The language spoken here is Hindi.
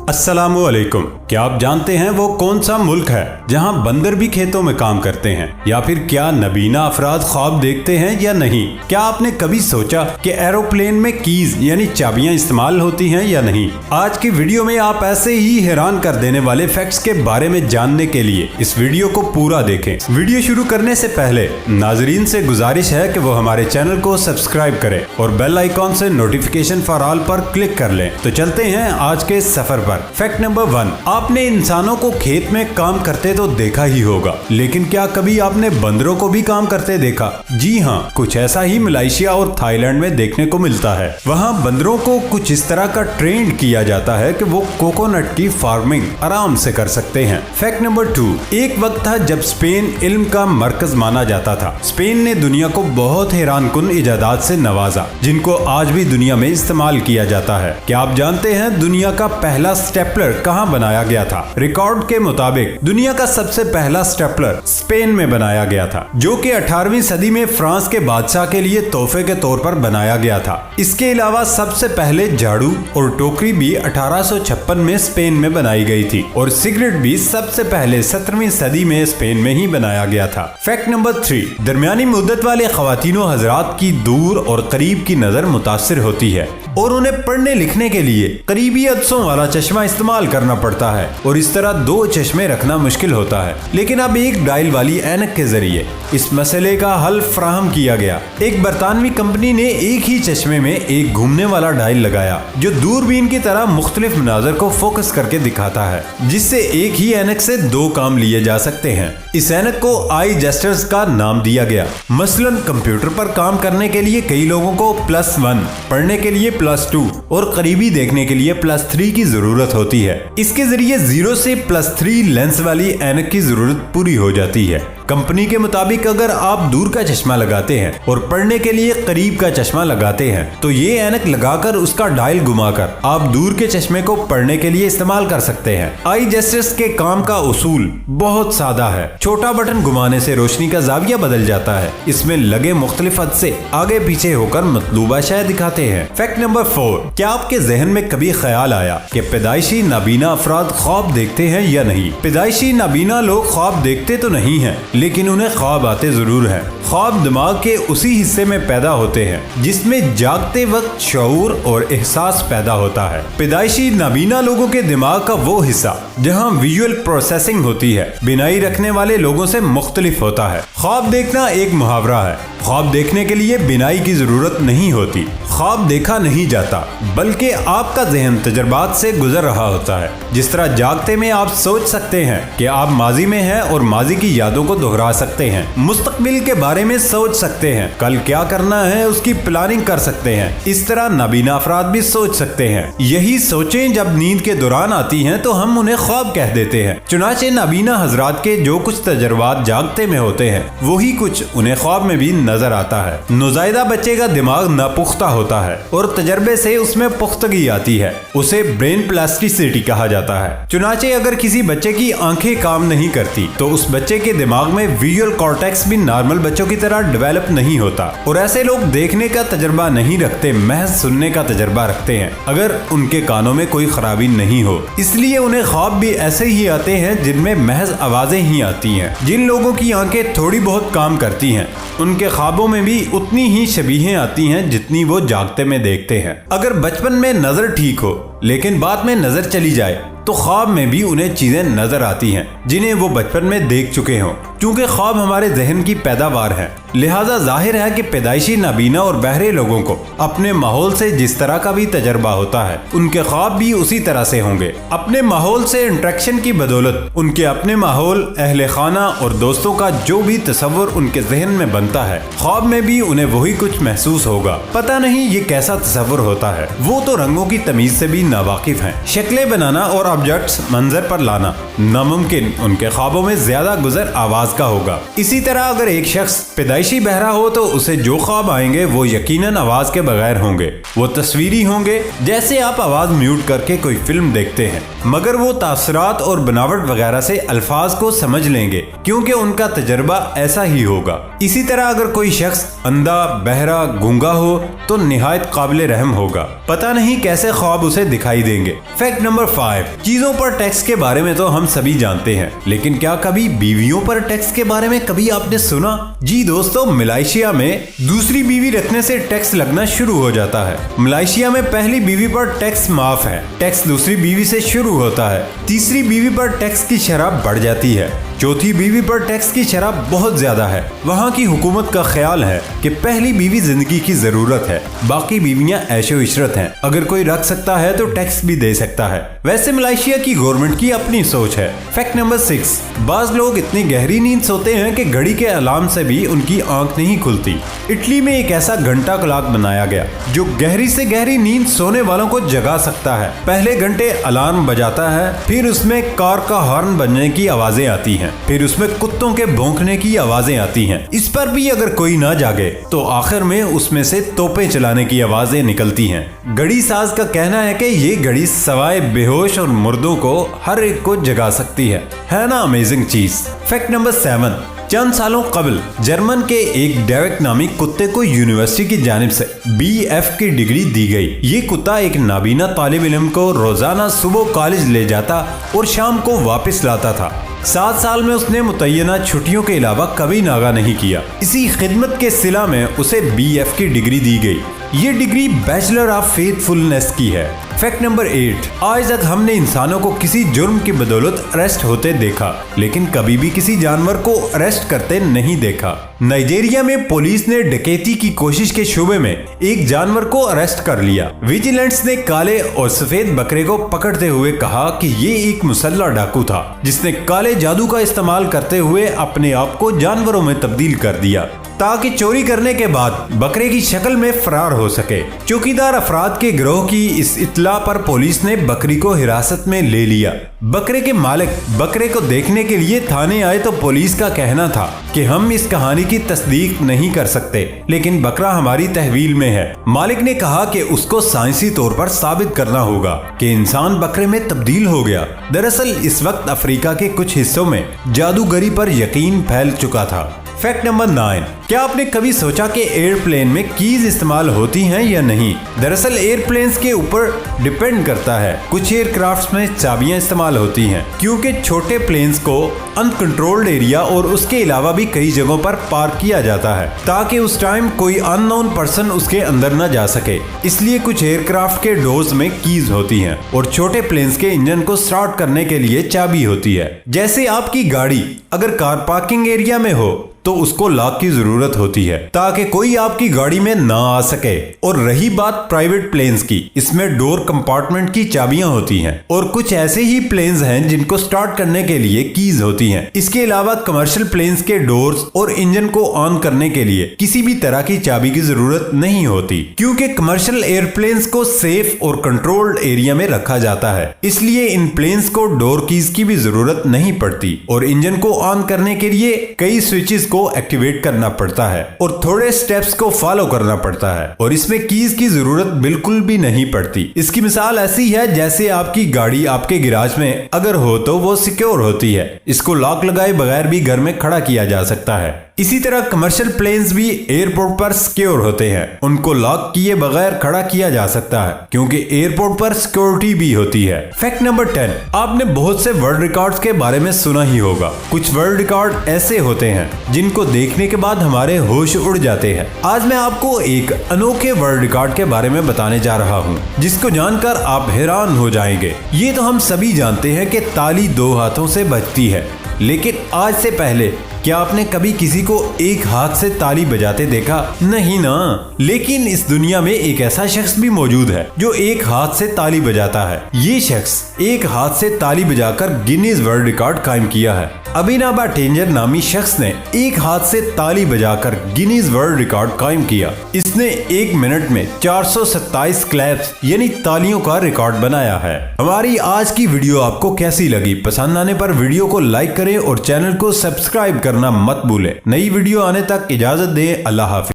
अस्सलामुअलैकुम। क्या आप जानते हैं वो कौन सा मुल्क है जहां बंदर भी खेतों में काम करते हैं? या फिर क्या नबीना अफराद ख्वाब देखते हैं या नहीं? क्या आपने कभी सोचा कि एरोप्लेन में कीज यानी चाबियां इस्तेमाल होती हैं या नहीं? आज की वीडियो में आप ऐसे ही हैरान कर देने वाले फैक्ट्स के बारे में जानने के लिए इस वीडियो को पूरा देखें। वीडियो शुरू करने से पहले नाजरीन से गुजारिश है कि वो हमारे चैनल को सब्सक्राइब करें और बेल आइकॉन से नोटिफिकेशन फॉर ऑल पर क्लिक कर लें। तो चलते हैं आज के सफर पर। फैक्ट नंबर 1, आपने इंसानों को खेत में काम करते तो देखा ही होगा, लेकिन क्या कभी आपने बंदरों को भी काम करते देखा? जी हाँ, कुछ ऐसा ही मलेशिया और थाईलैंड में देखने को मिलता है। वहाँ बंदरों को कुछ इस तरह का ट्रेन किया जाता है कि वो कोकोनट की फार्मिंग आराम से कर सकते हैं। फैक्ट नंबर 2, एक वक्त था जब स्पेन इल्म का मरकज माना जाता था। स्पेन ने दुनिया को बहुत हैरान कुन इजादात से नवाजा, जिनको आज भी दुनिया में इस्तेमाल किया जाता है। क्या आप जानते हैं दुनिया का पहला स्टेपलर कहां बनाया गया था? रिकॉर्ड के मुताबिक दुनिया का सबसे पहला स्टेपलर स्पेन में बनाया गया था, जो कि 18वीं सदी में फ्रांस के बादशाह के लिए तोहफे के तौर पर बनाया गया था। इसके अलावा सबसे पहले झाड़ू और टोकरी भी 1856 में स्पेन में बनाई गई थी और सिगरेट भी सबसे पहले 17वीं सदी में स्पेन में ही बनाया गया था। फैक्ट नंबर 3, दरमियानी मुद्दत वाले खवातीनों हजरात की दूर और करीब की नजर मुतासिर होती है और उन्हें पढ़ने लिखने के लिए करीबी अदसों वाला चश्मा इस्तेमाल करना पड़ता है और इस तरह 2 चश्मे रखना मुश्किल होता है। लेकिन अब एक डायल वाली ऐनक के जरिए इस मसले का हल फ्राहम किया गया। एक बरतानवी कंपनी ने एक ही चश्मे में एक घूमने वाला डायल लगाया जो दूरबीन की तरह मुख्तलिफ मनाजर को फोकस करके दिखाता है, जिससे एक ही ऐनक से 2 काम लिए जा सकते हैं। इस ऐनक को आई जेस्टर्स का नाम दिया गया। मसलन कंप्यूटर पर काम करने के लिए कई लोगों को +1, पढ़ने के लिए +2 और करीबी देखने के लिए +3 की जरूरत होती है। इसके जरिए 0 से +3 लेंस वाली ऐनक की जरूरत पूरी हो जाती है। कंपनी के मुताबिक अगर आप दूर का चश्मा लगाते हैं और पढ़ने के लिए करीब का चश्मा लगाते हैं तो ये ऐनक लगाकर उसका डायल घुमाकर आप दूर के चश्मे को पढ़ने के लिए इस्तेमाल कर सकते हैं। आई जेस्टर्स के काम का उसूल बहुत सादा है। छोटा बटन घुमाने से रोशनी का जाविया बदल जाता है। इसमें लगे मुख्तलिफ हद से आगे पीछे होकर मतलूबा शय दिखाते हैं। फैक्ट नंबर 4, क्या आपके जहन में कभी ख्याल आया कि पैदाइशी नाबीना अफराद ख्वाब देखते हैं या नहीं? पैदाइशी नाबीना लोग ख्वाब देखते तो नहीं है, लेकिन उन्हें ख्वाब आते जरूर हैं। ख्वाब दिमाग के उसी हिस्से में पैदा होते हैं जिसमें जागते वक्त शऊर और एहसास पैदा होता है। पैदाइशी नाबीना लोगों के दिमाग का वो हिस्सा जहां विजुअल प्रोसेसिंग होती है, बिनाई रखने वाले लोगों से मुख्तलिफ होता है। ख्वाब देखना एक मुहावरा है। ख्वाब देखने के लिए बिनाई की जरूरत नहीं होती। ख्वाब देखा नहीं जाता, बल्कि आपका जहन तजर्बात से गुजर रहा होता है। जिस तरह जागते में आप सोच सकते हैं कि आप माजी में हैं और माजी की यादों को दोहरा सकते हैं, मुस्तकबिल के बारे में सोच सकते हैं, कल क्या करना है उसकी प्लानिंग कर सकते हैं। इस तरह नाबीना अफराद भी सोच सकते हैं। यही सोचें जब नींद के दौरान आती हैं तो हम उन्हें ख्वाब कह देते हैं। चुनाचे नाबीना हजरात के जो कुछ तजर्बात जागते में होते हैं वही कुछ उन्हें ख्वाब में भी नजर आता है। नौज़ायदा बच्चे का दिमाग नापुख्ता होता है और तजर्बे से उसमें पुख्तगी आती है। उसे ब्रेन प्लास्टिसिटी कहा जाता है। चुनाचे अगर किसी बच्चे की आंखें काम नहीं करती तो उस बच्चे के दिमाग में विजुअल कॉर्टेक्स भी नॉर्मल बच्चों की तरह डेवलप नहीं होता और ऐसे लोग देखने का तजर्बा नहीं रखते, महज सुनने का तजर्बा रखते हैं अगर उनके कानों में कोई खराबी नहीं हो। इसलिए उन्हें ख्वाब भी ऐसे ही आते हैं जिनमें महज आवाजें ही आती हैं। जिन लोगों की आंखें थोड़ी बहुत काम करती हैं उनके ख्वाबों में भी उतनी ही शबीहें आती हैं जितनी वो जागते में देखते हैं। अगर बचपन में नजर ठीक हो लेकिन बाद में नजर चली जाए तो ख्वाब में भी उन्हें चीजें नजर आती हैं जिन्हें वो बचपन में देख चुके हों। क्योंकि ख्वाब हमारे जहन की पैदावार है, लिहाजा जाहिर है कि पैदाइशी नाबीना और बहरे लोगों को अपने माहौल से जिस तरह का भी तजर्बा होता है उनके ख्वाब भी उसी तरह से होंगे। अपने माहौल से इंटरेक्शन की बदौलत उनके अपने माहौल, अहले खाना और दोस्तों का जो भी तस्वुर उनके जहन में बनता है, ख्वाब में भी उन्हें वही कुछ महसूस होगा। पता नहीं ये कैसा तस्वुर होता है, वो तो रंगों की तमीज से भी नावाकिफ हैं। शक्लें बनाना और ऑब्जेक्ट्स मंजर पर लाना नामुमकिन उनके ख्वाबों में ज्यादा गुजर आवाज का होगा। इसी तरह अगर एक शख्स मिलाइशी बहरा हो तो उसे जो ख्वाब आएंगे वो यकीनन आवाज के बगैर होंगे। वो तस्वीरी होंगे, जैसे आप आवाज म्यूट करके कोई फिल्म देखते हैं, मगर वो तासरात और बनावट वगैरह से अल्फाज को समझ लेंगे क्योंकि उनका तजर्बा ऐसा ही होगा। इसी तरह अगर कोई शख्स अंधा, बहरा, गूंगा हो तो निहायत काबिल रहम होगा। पता नहीं कैसे ख्वाब उसे दिखाई देंगे। फैक्ट नंबर 5, चीजों पर टैक्स के बारे में तो हम सभी जानते हैं, लेकिन क्या कभी बीवियों पर टैक्स के बारे में कभी आपने सुना? जी दोस्तों, मलेशिया में दूसरी बीवी रखने से टैक्स लगना शुरू हो जाता है। मलेशिया में पहली बीवी पर टैक्स माफ है, टैक्स दूसरी बीवी से शुरू होता है, तीसरी बीवी पर टैक्स की शरह बढ़ जाती है, चौथी बीवी पर टैक्स की शरह बहुत ज्यादा है। वहाँ की हुकूमत का ख्याल है कि पहली बीवी जिंदगी की जरूरत है, बाकी बीवियां ऐशो इशरत हैं। अगर कोई रख सकता है तो टैक्स भी दे सकता है। वैसे मलेशिया की गवर्नमेंट की अपनी सोच है। फैक्ट नंबर 6, बाज लोग इतनी गहरी नींद सोते हैं कि घड़ी के अलार्म से भी उनकी आंख नहीं खुलती। इटली में एक ऐसा घंटा क्लॉक बनाया गया जो गहरी से गहरी नींद सोने वालों को जगा सकता है। पहले घंटे अलार्म बजाता है, फिर उसमें कार का हॉर्न बजने की आवाजें आती हैं, फिर उसमें कुत्तों के भौंकने की आवाजें आती हैं। इस पर भी अगर कोई ना जागे तो आखिर में उसमें से तोपें चलाने की आवाजें निकलती हैं। घड़ी साज का कहना है कि ये घड़ी सवाए बेहोश और मुर्दों को हर एक को जगा सकती है ना अमेजिंग चीज। फैक्ट नंबर 7, चंद सालों कबल जर्मन के एक डेविक नामी कुत्ते को यूनिवर्सिटी की जानिब से BF की डिग्री दी गई। ये कुत्ता एक नाबीना तालिब इल्म को रोजाना सुबह कॉलेज ले जाता और शाम को वापस लाता था। 7 साल में उसने मुतय्यना छुट्टियों के अलावा कभी नागा नहीं किया। इसी खिदमत के सिला में उसे BF की डिग्री दी गई। ये डिग्री बैचलर ऑफ फेथफुलनेस की है। फैक्ट नंबर 8, आज तक हमने इंसानों को किसी जुर्म की बदौलत अरेस्ट होते देखा, लेकिन कभी भी किसी जानवर को अरेस्ट करते नहीं देखा। नाइजीरिया में पुलिस ने डकैती की कोशिश के शुबे में एक जानवर को अरेस्ट कर लिया। विजिलेंट्स ने काले और सफेद बकरे को पकड़ते हुए कहा कि ये एक मुसल्ला डाकू था जिसने काले जादू का इस्तेमाल करते हुए अपने आप को जानवरों में तब्दील कर दिया ताकि चोरी करने के बाद बकरे की शक्ल में फरार हो सके। चौकीदार अफराद के गिरोह की इस इत्तला पर पुलिस ने बकरी को हिरासत में ले लिया। बकरे के मालिक बकरे को देखने के लिए थाने आए तो पुलिस का कहना था कि हम इस कहानी की तस्दीक नहीं कर सकते, लेकिन बकरा हमारी तहवील में है। मालिक ने कहा कि उसको साइंसी तौर पर साबित करना होगा कि इंसान बकरे में तब्दील हो गया। दरअसल इस वक्त अफ्रीका के कुछ हिस्सों में जादूगरी पर यकीन फैल चुका था। फैक्ट नंबर 9, क्या आपने कभी सोचा कि एयरप्लेन में कीज इस्तेमाल होती हैं या नहीं? दरअसल एयरप्लेन्स के ऊपर डिपेंड करता है। कुछ एयरक्राफ्ट्स में चाबियां इस्तेमाल होती हैं क्योंकि छोटे प्लेन्स को अनकंट्रोल्ड एरिया और उसके अलावा भी कई जगहों पर पार्क किया जाता है ताकि उस टाइम कोई अननोन पर्सन उसके अंदर न जा सके। इसलिए कुछ एयरक्राफ्ट के डोर्स में कीज होती हैं और छोटे प्लेन्स के इंजन को स्टार्ट करने के लिए चाबी होती है। जैसे आपकी गाड़ी अगर कार पार्किंग एरिया में हो तो उसको लॉक की जरूरत होती है ताकि कोई आपकी गाड़ी में ना आ सके। और रही बात प्राइवेट प्लेन्स की, इसमें डोर कंपार्टमेंट की चाबियां होती हैं और कुछ ऐसे ही प्लेन्स हैं जिनको स्टार्ट करने के लिए कीज होती हैं। इसके अलावा कमर्शियल प्लेन्स के डोर्स और इंजन को ऑन करने के लिए किसी भी तरह की चाबी की जरूरत नहीं होती क्योंकि कमर्शियल एयरप्लेन्स को सेफ और कंट्रोल्ड एरिया में रखा जाता है। इसलिए इन प्लेन्स को डोर कीज की भी जरूरत नहीं पड़ती और इंजन को ऑन करने के लिए कई स्विचेस को एक्टिवेट करना पड़ता है और थोड़े स्टेप्स को फॉलो करना पड़ता है और इसमें कीज की जरूरत बिल्कुल भी नहीं पड़ती। इसकी मिसाल ऐसी है जैसे आपकी गाड़ी आपके गैराज में अगर हो तो वो सिक्योर होती है, इसको लॉक लगाए बगैर भी घर में खड़ा किया जा सकता है। इसी तरह कमर्शियल प्लेन्स भी एयरपोर्ट पर सिक्योर होते हैं, उनको लॉक किए बगैर खड़ा किया जा सकता है क्योंकि एयरपोर्ट पर सिक्योरिटी भी होती है। फैक्ट नंबर 10, आपने बहुत से वर्ल्ड रिकॉर्ड्स के बारे में सुना ही होगा। कुछ वर्ल्ड रिकॉर्ड ऐसे होते हैं जिनको देखने के बाद हमारे होश उड़ जाते हैं। आज मैं आपको एक अनोखे वर्ल्ड रिकॉर्ड के बारे में बताने जा रहा हूँ जिसको जानकर आप हैरान हो जाएंगे। ये तो हम सभी जानते हैं कि ताली 2 हाथों से बजती है, लेकिन आज से पहले क्या आपने कभी किसी को एक हाथ से ताली बजाते देखा? नहीं ना। लेकिन इस दुनिया में एक ऐसा शख्स भी मौजूद है जो एक हाथ से ताली बजाता है। ये शख्स एक हाथ से ताली बजाकर गिनीज वर्ल्ड रिकॉर्ड कायम किया है। अभिनव भट्टेंजर नामी शख्स ने एक हाथ से ताली बजाकर गिनीज वर्ल्ड रिकॉर्ड कायम किया। इसने 1 मिनट में 427 क्लैप्स यानी तालियों का रिकॉर्ड बनाया है। हमारी आज की वीडियो आपको कैसी लगी? पसंद आने पर वीडियो को लाइक करें और चैनल को सब्सक्राइब करना मत भूलें। नई वीडियो आने तक इजाजत दें। अल्लाह हाफिज।